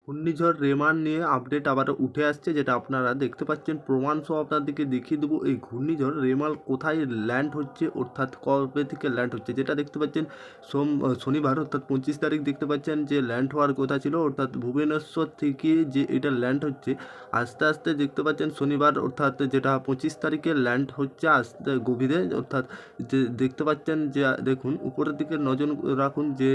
ঘূর্ণিঝড় রেমান নিয়ে আপডেট আবার উঠে আসছে, যেটা আপনারা দেখতে পাচ্ছেন। প্রমাণ সহ আপনাদেরকে দেখিয়ে দেবো এই ঘূর্ণিঝড় রেমাল কোথায় ল্যান্ড হচ্ছে, অর্থাৎ কবে থেকে ল্যান্ড হচ্ছে। যেটা দেখতে পাচ্ছেন শনিবার অর্থাৎ 25 তারিখ দেখতে পাচ্ছেন যে ল্যান্ড হওয়ার কথা ছিল, অর্থাৎ ভুবনেশ্বর থেকে যে এটা ল্যান্ড হচ্ছে আস্তে আস্তে দেখতে পাচ্ছেন শনিবার অর্থাৎ যেটা 25 তারিখে ল্যান্ড হচ্ছে আস্তে গভীরে, অর্থাৎ যে দেখতে পাচ্ছেন যে দেখুন উপরের দিকে নজর রাখুন যে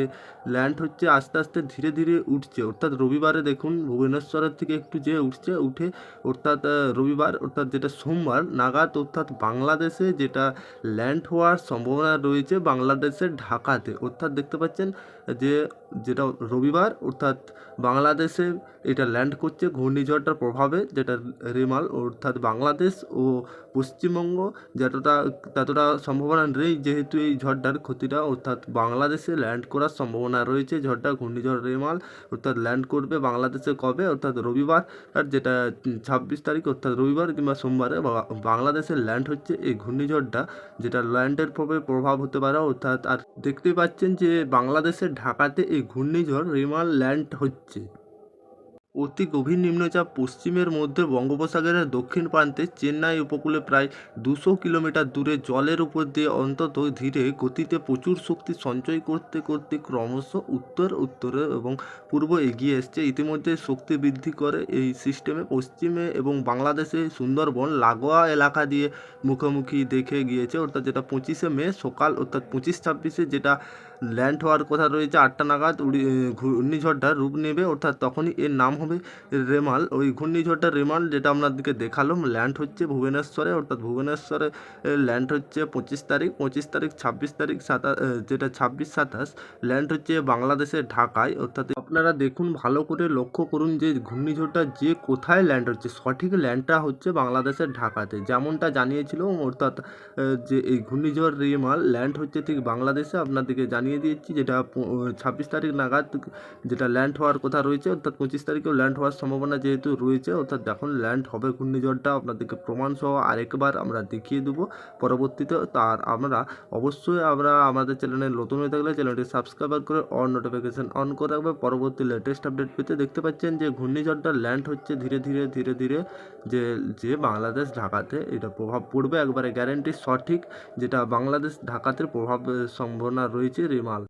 ল্যান্ড হচ্ছে আস্তে আস্তে ধীরে ধীরে উঠছে, অর্থাৎ রবিবারে দেখুন ভুবনেশ্বরের থেকে একটু যে উঠে অর্থাৎ রবিবার অর্থাৎ যেটা সোমবার নাগাদ অর্থাৎ বাংলাদেশে যেটা ল্যান্ড হওয়ার সম্ভাবনা রয়েছে বাংলাদেশের ঢাকাতে, অর্থাৎ দেখতে পাচ্ছেন যে যেটা রবিবার অর্থাৎ বাংলাদেশে এটা ল্যান্ড করছে ঘূর্ণিঝড়টার প্রভাবে, যেটা রেমাল অর্থাৎ বাংলাদেশ ও পশ্চিমবঙ্গ ততটা সম্ভাবনা নেই, যেহেতু এই ঝড়টার ক্ষতিটা অর্থাৎ বাংলাদেশে ল্যান্ড করার সম্ভাবনা রয়েছে। ঝড়টা ঘূর্ণিঝড় রেমাল অর্থাৎ ল্যান্ড করবে বাংলাদেশে কবে, অর্থাৎ রবিবার, আর যেটা 26 তারিখ অর্থাৎ রবিবার কিংবা সোমবারে বাংলাদেশে ল্যান্ড হচ্ছে এই ঘূর্ণিঝড়টা, যেটা ল্যান্ডের প্রভাব হতে পারে। অর্থাৎ আর দেখতে পাচ্ছেন যে বাংলাদেশের ঢাকাতে এই ঘূর্ণিঝড় রেমাল ল্যান্ড হচ্ছে। অতি গভীর নিম্নচাপ পশ্চিমের মধ্যে বঙ্গোপসাগরের দক্ষিণ প্রান্তে চেন্নাই উপকূলে প্রায় 200 কিলোমিটার দূরে জলের উপর দিয়ে অন্তত ধীরে গতিতে প্রচুর শক্তি সঞ্চয় করতে করতে ক্রমশ উত্তরে এবং পূর্ব এগিয়ে এসছে। ইতিমধ্যে শক্তি বৃদ্ধি করে এই সিস্টেমে পশ্চিমে এবং বাংলাদেশে সুন্দরবন লাগোয়া এলাকা দিয়ে মুখোমুখি দেখে গিয়েছে, অর্থাৎ যেটা 25শে মে সকাল অর্থাৎ 25-26 যেটা ল্যান্ড হওয়ার কথা রয়েছে 8টা নাগাদ ঘূর্ণিঝড়টা রূপ নেবে, অর্থাৎ তখনই এর নাম হবে রেমাল। ওই ঘূর্ণিঝড়টা রেমাল যেটা আপনাদেরকে দেখালাম ল্যান্ড হচ্ছে ভুবনেশ্বরে, অর্থাৎ ভুবনেশ্বরে ল্যান্ড হচ্ছে 25 তারিখ 26 তারিখ যেটা 26-27 ল্যান্ড হচ্ছে বাংলাদেশের ঢাকায়। অর্থাৎ আপনারা দেখুন ভালো করে লক্ষ্য করুন যে ঘূর্ণিঝড়টা যে কোথায় ল্যান্ড হচ্ছে, সঠিক ল্যান্ডটা হচ্ছে বাংলাদেশের ঢাকাতে, যেমনটা জানিয়েছিল। অর্থাৎ যে এই ঘূর্ণিঝড় রেমাল ল্যান্ড হচ্ছে ঠিক বাংলাদেশে, আপনাদেরকে জানিয়ে দিয়েছি। যেটা 26 তারিখ নাগাদ যেটা ল্যান্ড হওয়ার কথা রয়েছে, অর্থাৎ 25 তারিখেও ল্যান্ড হওয়ার সম্ভাবনা যেহেতু রয়েছে, অর্থাৎ যখন ল্যান্ড হবে ঘূর্ণিঝড়টা আপনাদেরকে প্রমাণ সহ আরেকবার আমরা দেখিয়ে দেবো পরবর্তীতে। তার আমরা অবশ্যই আমাদের চ্যানেলে নতুন হয়ে থাকলে চ্যানেলটি সাবস্ক্রাইব করে অন নোটিফিকেশান অন করে রাখবে পরবর্তী লেটেস্ট আপডেট পেতে। দেখতে পাচ্ছেন যে ঘূর্ণিঝড়টা ল্যান্ড হচ্ছে ধীরে ধীরে যে বাংলাদেশ ঢাকাতে এটা প্রভাব পড়বে একবারে গ্যারেন্টি সঠিক, যেটা বাংলাদেশ ঢাকাতে প্রভাব সম্ভাবনা রয়েছে রেমাল।